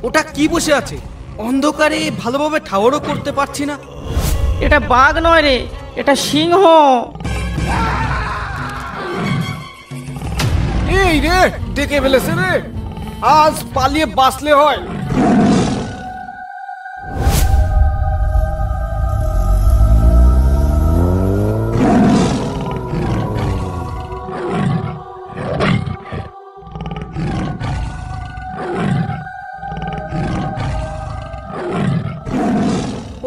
ওটা কি বসে আছে? অন্ধকারে ভালোভাবে ঠাওয়ারও করতে পারছি না। এটা বাঘ নয় রে, এটা সিংহ। এই রে, ডেকে ফেলেছে রে। আজ পালিয়ে বাঁচলে হয়।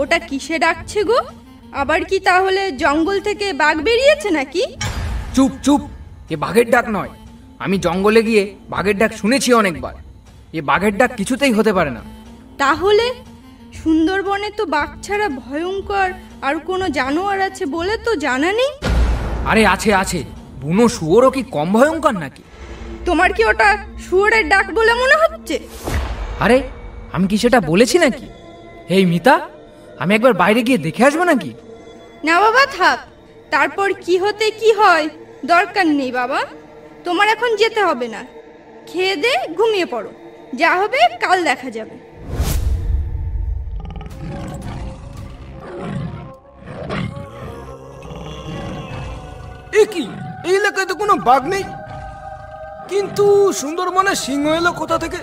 ওটা কিসে ডাকছে গো? আবার কি তাহলে জঙ্গল থেকে বাঘ বেরিয়েছে নাকি? চুপ চুপ, এ বাঘের ডাক নয়। আমি জঙ্গলে গিয়ে বাঘের ডাক শুনেছি অনেকবার। এ বাঘের ডাক কিছুতেই হতে পারে না। তাহলে সুন্দরবনে তো বাঘ ছাড়া ভয়ঙ্কর আর কোনো জানোয়ার আছে বলে তো জানা নেই। আরে আছে আছে, বুনো শুয়োরও কি কম ভয়ঙ্কর নাকি? তোমার কি ওটা শুয়োরের ডাক বলে মনে হচ্ছে? আরে আমি কি সেটা বলেছি নাকি? এই মিতা, আমি একবার বাইরে গিয়ে দেখে আসবো নাকি? না বাবা থাক, তারপর কি হতে কি হয় দরকার নেই বাবা। তোমার এখন যেতে হবে না, খেয়ে দে ঘুমিয়ে পড়ো, যা হবে কাল দেখা যাবে। এ কি, এই এলাকায় তো কোনো বাঘ নেই, কিন্তু সুন্দরবনে সিংহ এলো কোথা থেকে?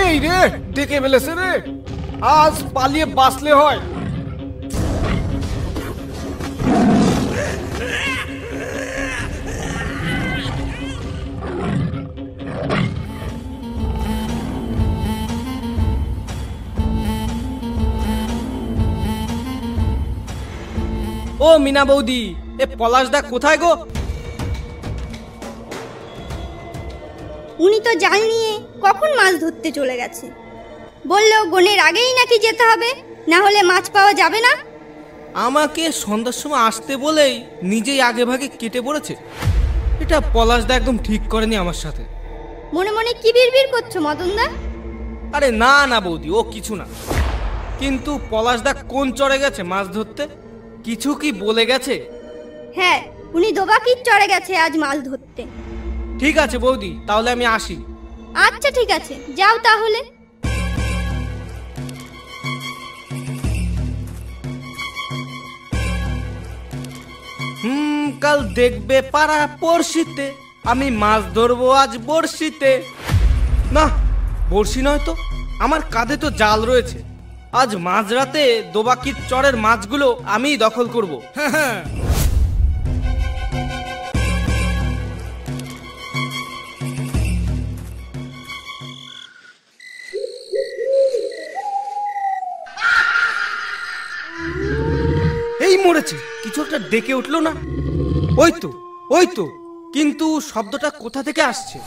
এই রে, ডেকে ফেলেছে রে। আজ পালিয়ে বাঁচলে হয়। ও মিনা বৌদি, এ পলাশদা কোথায় গো? উনি তো জাল নিয়ে কখন মাছ ধরতে চলে গেছে। বললো গনের আগেই নাকি যেতে হবে, না হলে মাছ পাওয়া যাবে না। আমাকে সন্ধ্যার সময় আসতে বলেই নিজেই আগে ভাগে কেটে পড়েছে। এটা পলাশদা একদম ঠিক করেনি আমার সাথে। মনে মনে কি বিড়বিড় করছো মদনদা? আরে না না বৌদি, ও কিছু না। কিন্তু পলাশদা কোন চড়ে গেছে মাছ ধরতে? কিছু কি বলে গেছে? হ্যাঁ, উনি দোবাকির চড়ে গেছে আজ মাছ ধরতে। ঠিক আছে বৌদি, তাহলে আমি আসি। আচ্ছা ঠিক আছে, যাও তাহলে। কাল দেখবে পাড়া পড়শিতে, আমি মাছ ধরবো আজ বড়শিতে। না, বড়শি নয় তো, আমার কাঁধে তো জাল রয়েছে। আজ মাঝরাতে দোবাকির চরের মাছগুলো আমিই দখল করব। হ্যাঁ। এই মরেছে, কিছু একটা ডেকে উঠলো না? ওই তো, ওই তো, কিন্তু শব্দটা কোথা থেকে আসছে?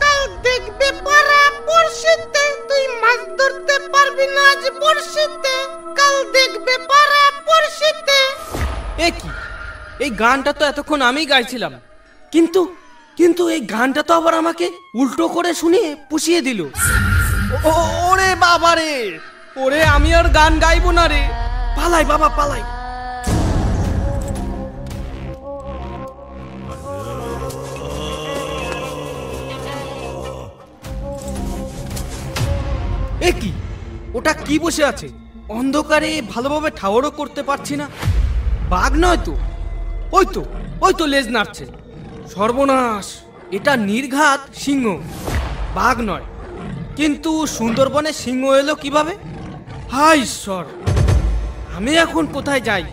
কাল দেখবে পারা পড়শিতে, তুই মাছ ধরতে পারবি না আজ বড়শিতে। কাল দেখবে পারা পড়শিতে। এ কি, এই গানটা তো এতক্ষণ আমি গাইছিলাম, কিন্তু কিন্তু এই গানটা তো আবার আমাকে উল্টো করে শুনিয়ে পুষিয়ে দিল। ওরে বাবা রে, ওরে আমি আর গান গাইবো না রে। পালাই বাবা পালাই। এ কি, ওটা কি বসে আছে? অন্ধকারে ভালোভাবে ঠাওয়ারও করতে পারছি না। বাঘ নয় তো, ওই তো, ওই তো লেজ নাড়ছে। সর্বনাশ, এটা নির্ঘাত সিংহ, বাঘ নয়। কিন্তু সুন্দরবনে সিংহ এলো কিভাবে? হায় ঈশ্বর, আমি এখন কোথায় যাই?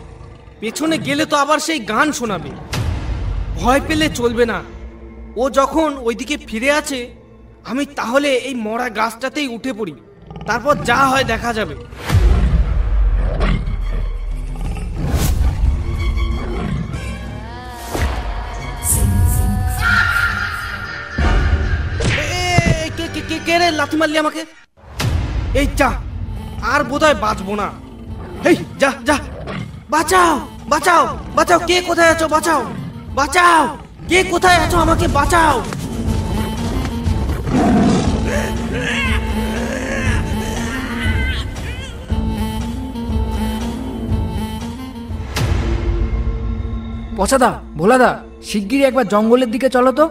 পেছনে গেলে তো আবার সেই গান শোনাবে। ভয় পেলে চলবে না। ও যখন ওইদিকে ফিরে আছে, আমি তাহলে এই মরা গাছটাতেই উঠে পড়ি, তারপর যা হয় দেখা যাবে। কে রে লাথি মারলি আমাকে? এই যা, আর বোধহয় বাঁচবো না। এই যা যা, বাঁচাও বাঁচাও বাঁচাও, কে কোথায় আছো? বাঁচাও বাঁচাও, কে কোথায় আছো? আমাকে বাঁচাও। পচাদা, ভোলাদা, শিগগিরই একবার জঙ্গলের দিকে চলো তো।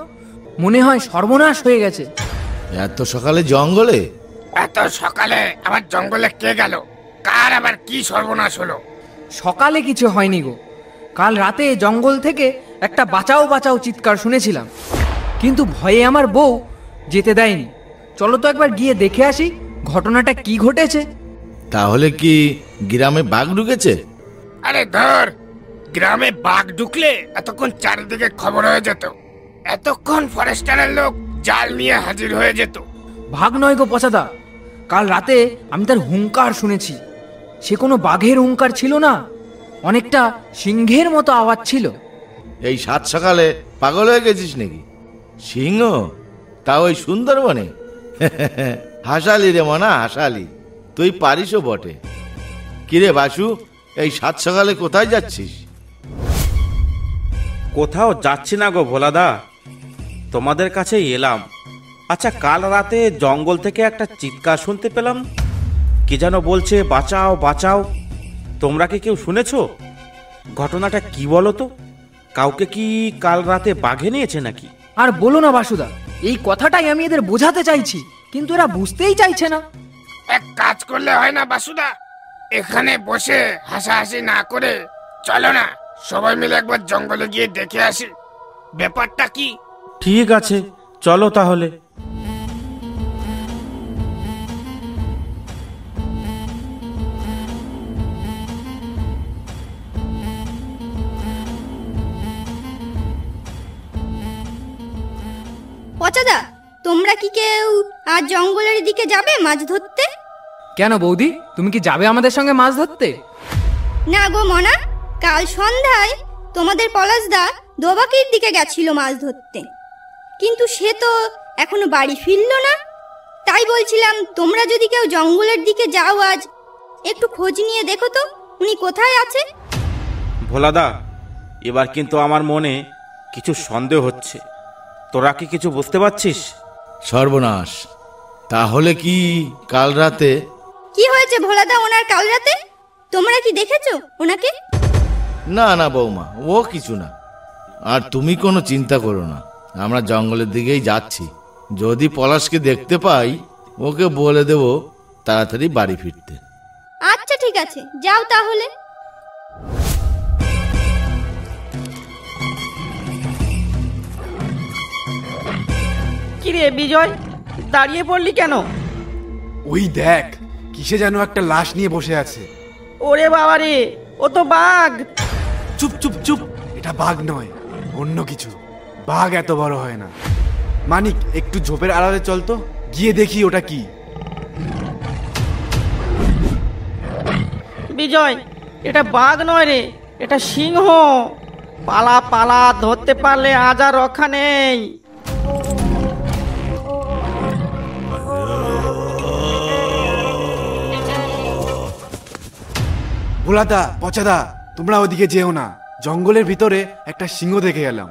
মনে হয় সর্বনাশ হয়ে গেছে। এত সকালে জঙ্গলে? এত সকালে আবার জঙ্গলে কে গেল? কার আবার কি সর্বনাশ হলো? সকালে কিছু হয়নি গো, কাল রাতে জঙ্গল থেকে একটা বাঁচাও বাঁচাও চিৎকার শুনেছিলাম, কিন্তু ভয়ে আমার বউ যেতে দেয়নি। চলো তো একবার গিয়ে দেখে আসি ঘটনাটা কি ঘটেছে। তাহলে কি গ্রামে বাঘ ঢুকেছে? আরে ধর, গ্রামে বাঘ ঢুকলে এতক্ষণ চারিদিকে খবর হয়ে যেত। এতক্ষণ ফরেস্টারের লোক জাল নিয়ে হাজির হয়ে যেত। ভাগ নয় গো পচাদা, কাল রাতে আমি তার হুঙ্কার শুনেছি। সে কোনো বাঘের হুঙ্কার ছিল না, অনেকটা সিংহের মতো আওয়াজ ছিল। এই সাত সকালে পাগল হয়ে গেছিস নাকি? সিংহ? তা ওই সুন্দরবনে? হাসালি রে মনা, হাসালি। তুই পারিসও বটে। কিরে বাসু, এই সাত সকালে কোথায় যাচ্ছিস? কোথাও যাচ্ছি না গো ভোলাদা, তোমাদের কাছেই এলাম। আচ্ছা, কাল রাতে জঙ্গল থেকে একটা চিৎকার শুনতে পেলাম, কি যেন বলছে বাঁচাও বাঁচাও। তোমরা কি কেউ শুনেছো? ঘটনাটা কি বলো তো? কাউকে কি কাল রাতে বাঘে নিয়েছে নাকি? আর বলো না বাসুদা, এই কথাটাই আমি এদের বোঝাতে চাইছি, কিন্তু এরা বুঝতেই চাইছে না। এক কাজ করলে হয় না বাসুদা? এখানে বসে হাসাহাসি না করে চলো না সবাই মিলে একবার জঙ্গলে গিয়ে দেখে আসি ব্যাপারটা কি। ঠিক আছে, চলো তাহলে। পচাদা, তোমরা কি কেউ আজ জঙ্গলের দিকে যাবে মাছ ধরতে? কেন বৌদি, তুমি কি যাবে আমাদের সঙ্গে মাছ ধরতে? না গো মনা, কাল সন্ধ্যায় তোমাদের পলাশদা দোবাকির দিকে গেছিল মাছ ধরতে, কিন্তু সে তো এখনো বাড়ি ফিরল না। তাই বলছিলাম, তোমরা যদি কেউ জঙ্গলের দিকে যাও আজ, একটু খোঁজ নিয়ে দেখো তো উনি কোথায় আছে। ভোলাদা, এবার কিন্তু আমার মনে কিছু সন্দেহ হচ্ছে। তোরা কি কিছু বুঝতে পারছিস? সর্বনাশ! তাহলে কি কাল রাতে? কি হয়েছে ভোলাদা ওনার কাল রাতে? তোমরা কি দেখেছো ওনাকে? না না বৌমা, ও কিছু না। আর তুমি কোনো চিন্তা করো না, আমরা জঙ্গলের দিকেই যাচ্ছি। যদি পলাশকে দেখতে পাই, ওকে বলে দেব তাড়াতাড়ি বাড়ি ফিরতে। আচ্ছা ঠিক আছে, যাও তাহলে। কিরে বিজয়, দাঁড়িয়ে পড়লি কেন? ওই দেখ, কিসে যেন একটা লাশ নিয়ে বসে আছে। ওরে বাবা রে, ও তো বাঘ। চুপ চুপ চুপ, এটা বাঘ নয়, অন্য কিছু। বাঘ এত বড় হয় না। মানিক, একটু ঝোপের আড়ালে চল তো, গিয়ে দেখি ওটা কি। বিজয়, এটা বাঘ নয় রে, এটা সিংহ। পালা পালা, ধরতে পারলে আজ আর রক্ষা নেই। ভোলাদা, পচাদা, তোমরা ওদিকে যেও না। জঙ্গলের ভিতরে একটা সিংহ দেখে গেলাম।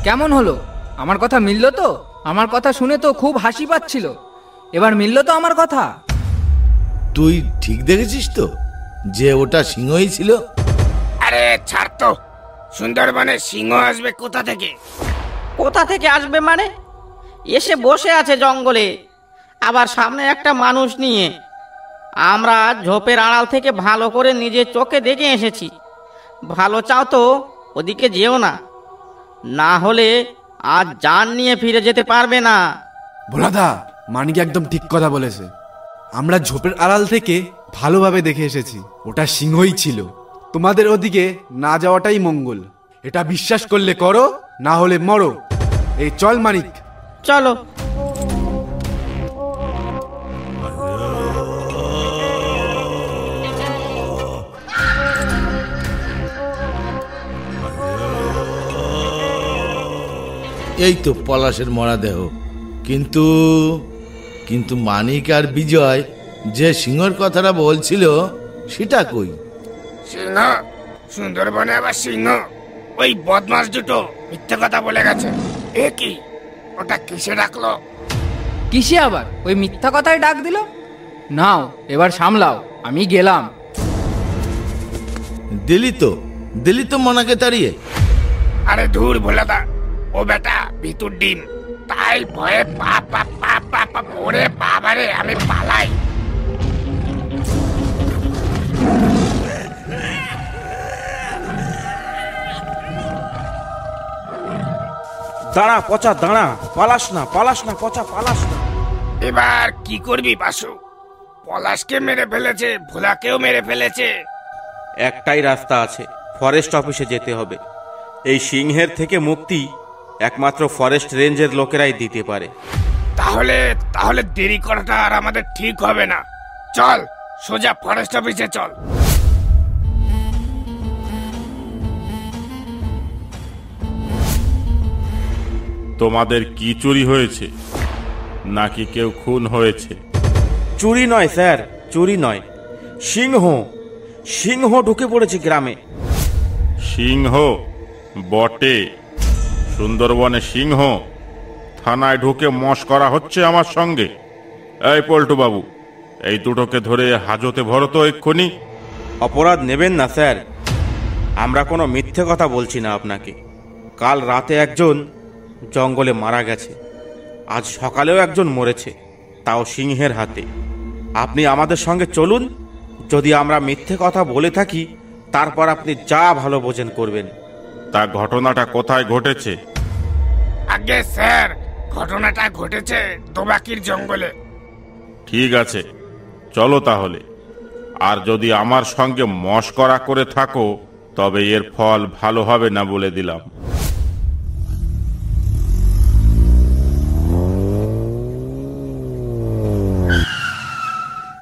কেমন হলো? আমার কথা মিলল তো? আমার কথা শুনে তো খুব হাসি পাচ্ছিল, এবার মিলল তো আমার কথা? তুই ঠিক দেখেছিস তো যে ওটা সিংহই ছিল? আরে ছাড় তো, সুন্দরবনে সিংহ আসবে কোথা থেকে? কোথা থেকে আসবে মানে? এসে বসে আছে জঙ্গলে, আবার সামনে একটা মানুষ নিয়ে। আমরা ঝোপের আড়াল থেকে ভালো করে নিজের চোখে দেখে এসেছি। ভালো চাও তো ওদিকে যেও না, না হলে আজ জান নিয়ে ফিরে যেতে পারবে না। ভোলাদা, মানিক একদম ঠিক কথা বলেছে। আমরা ঝোপের আড়াল থেকে ভালোভাবে দেখে এসেছি, ওটা সিংহই ছিল। তোমাদের ওদিকে না যাওয়াটাই মঙ্গল। এটা বিশ্বাস করলে করো, না হলে মরো। এই চল মানিক, চলো। এই তো পলাশের মরা দেহ। কিন্তু কিন্তু মানিক আর বিজয় যে সিংহর কথাটা বলছিল, সেটা কই? সিংহ? সুন্দরবনে আবার সিংহ? ওই বদমাস দুটো মিথ্যে কথা বলে গেছে। এ কি, ওটা কিসে ডাকলো? কিসে আবার ওই মিথ্যা কথায় ডাক দিল? নাও এবার সামলাও, আমি গেলাম। দিলি তো মনাকে তাড়িয়ে। আরে ধুর ভোলাদা, ও বেটা ভিতুর ডিম, তাই ভয়ে পা পা পা পা পা। ওরে বাবারে, আমি পালাই। দাঁড়া পচা, দাঁড়া, পালাস না পচা, পালাস না। এবার কি করবি বাসু? পলাশকে মেরে ফেলেছে, ভোলাকেও মেরে ফেলেছে। একটাই রাস্তা আছে, ফরেস্ট অফিসে যেতে হবে। এই সিংহের থেকে মুক্তি একমাত্র ফরেস্ট রেঞ্জের লোকেরাই দিতে পারে। তাহলে দেরি করাটা আর আমাদের ঠিক হবে না। চল সোজা ফরেস্ট অফিসে চল। তোমাদের কি চুরি হয়েছে, নাকি কেউ খুন হয়েছে? চুরি নয় স্যার, চুরি নয়, সিংহ ঢুকে পড়েছে গ্রামে। সিংহ বটে, সুন্দরবনে সিংহ? থানায় ঢুকে মশ করা হচ্ছে আমার সঙ্গে? এই পল্টু বাবু, এই দুটোকে ধরে হাজতে ভরো তো এক্ষুনি। অপরাধ নেবেন না স্যার, আমরা কোনো মিথ্যে কথা বলছি না আপনাকে। কাল রাতে একজন জঙ্গলে মারা গেছে, আজ সকালেও একজন মরেছে, তাও সিংহের হাতে। আপনি আমাদের সঙ্গে চলুন, যদি আমরা মিথ্যে কথা বলে থাকি তারপর আপনি যা ভালো বোঝেন করবেন। তা ঘটনাটা কোথায় ঘটেছে? আগে স্যার, ঘটনাটা ঘটেছে দোবাকির জঙ্গলে। ঠিক আছে, চলো তাহলে। আর যদি আমার সঙ্গে মশকরা করে থাকো তবে এর ফল ভালো হবে না বলে দিলাম।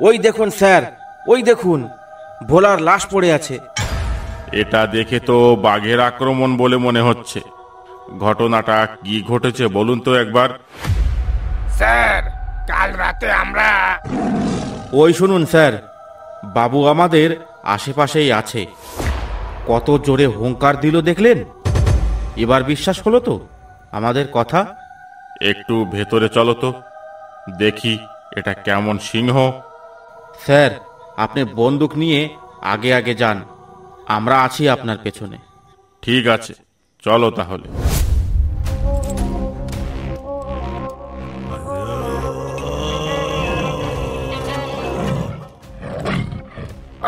ওই দেখুন স্যার, ওই দেখুন, ভোলার লাশ পড়ে আছে। এটা দেখে তো বাঘের আক্রমণ বলে মনে হচ্ছে। ঘটনাটা কি ঘটেছে বলুন তো একবার। স্যার, কাল রাতে আমরা... ওই শুনুন স্যার, বাবু আমাদের আশেপাশেই আছে। কত জোরে হুঙ্কার দিল দেখলেন? এবার বিশ্বাস হলো তো আমাদের কথা? একটু ভেতরে চলো তো, দেখি এটা কেমন সিংহ। স্যার, আপনি বন্দুক নিয়ে আগে আগে যান, আমরা আছি আপনার পেছনে। ঠিক আছে, চলো তাহলে।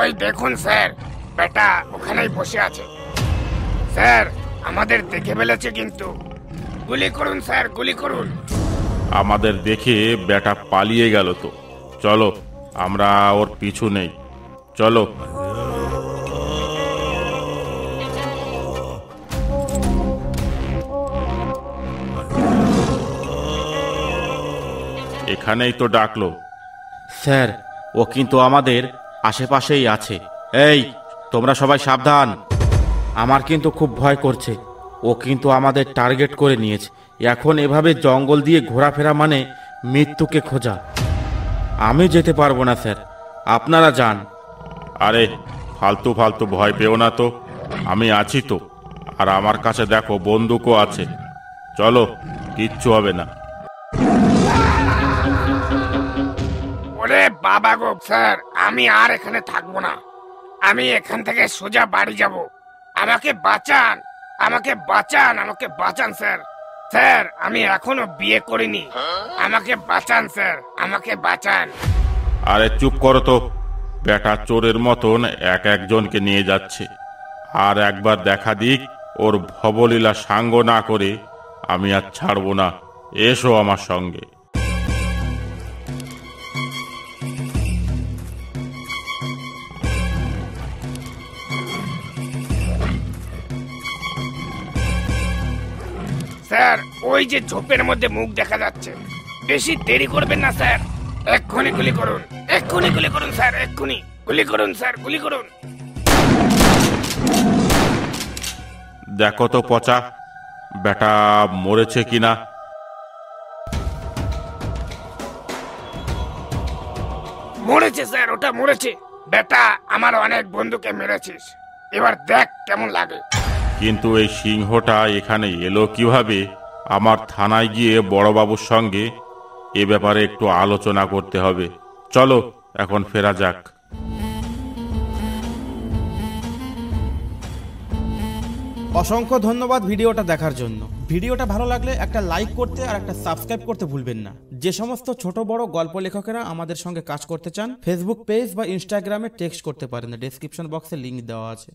ওই দেখুন স্যার, বেটা ওখানেই বসে আছে। স্যার, আমাদের দেখে ফেলেছে কিন্তু। গুলি করুন স্যার, গুলি করুন। আমাদের দেখে বেটা পালিয়ে গেল তো। চলো, আমরা ওর পিছু নেই, চলো। এখানেই তো ডাকলো। স্যার, ও কিন্তু আমাদের আশেপাশেই আছে। এই তোমরা সবাই সাবধান, আমার কিন্তু খুব ভয় করছে। ও কিন্তু আমাদের টার্গেট করে নিয়েছে। এখন এভাবে জঙ্গল দিয়ে ঘোরাফেরা মানে মৃত্যুকে খোঁজা। আমি যেতে পারবো না স্যার, আপনারা যান। আরে ফালতু ফালতু ভয় পেও না তো, আমি আছি তো। আর আমার কাছে দেখো বন্দুকও আছে। চলো, কিচ্ছু হবে না। ওরে বাবা গো স্যার, আমি আর এখানে থাকবো না। আমি এখান থেকে সোজা বাড়ি যাব। আমাকে বাঁচান, আমাকে বাঁচান, আমাকে বাঁচান স্যার। স্যার, আমি এখনো বিয়ে করিনি। আমাকে বাঁচান স্যার, আমাকে বাঁচান। আরে চুপ করো তো, বেটা চোরের মতন একজনকে নিয়ে যাচ্ছে। আর একবার দেখা দিক, ওর ভবলীলা সাঙ্গ না করে আমি আর ছাড়বো না। এসো আমার সঙ্গে। স্যার, ওই যে ঝোপের মধ্যে মুখ দেখা যাচ্ছে। বেশি দেরি করবেন না স্যার, এক্ষুনি গুলি করুন, এক্ষুনি গুলি করুন স্যার, এক্ষুনি গুলি করুন স্যার, গুলি করুন। দেখো তো পচা, বেটা মরেছে কিনা। মরেছে স্যার, ওটা মরেছে। বেটা, আমার অনেক বন্ধুকে মেরেছিস, এবার দেখ কেমন লাগে। কিন্তু এই সিংহটা এখানে এলো কিভাবে? আমার থানায় গিয়ে বড়বাবুর সঙ্গে এ ব্যাপারে একটু আলোচনা করতে হবে। চলো এখন ফেরা যাক। অসংখ্য ধন্যবাদ ভিডিওটা দেখার জন্য। ভিডিওটা ভালো লাগলে একটা লাইক করতে আর একটা সাবস্ক্রাইব করতে ভুলবেন না। যে সমস্ত ছোট বড় গল্প লেখকেরা আমাদের সঙ্গে কাজ করতে চান, ফেসবুক পেজ বা ইনস্টাগ্রামে টেক্সট করতে পারেন, ডেসক্রিপশন বক্সে লিংক দেওয়া আছে।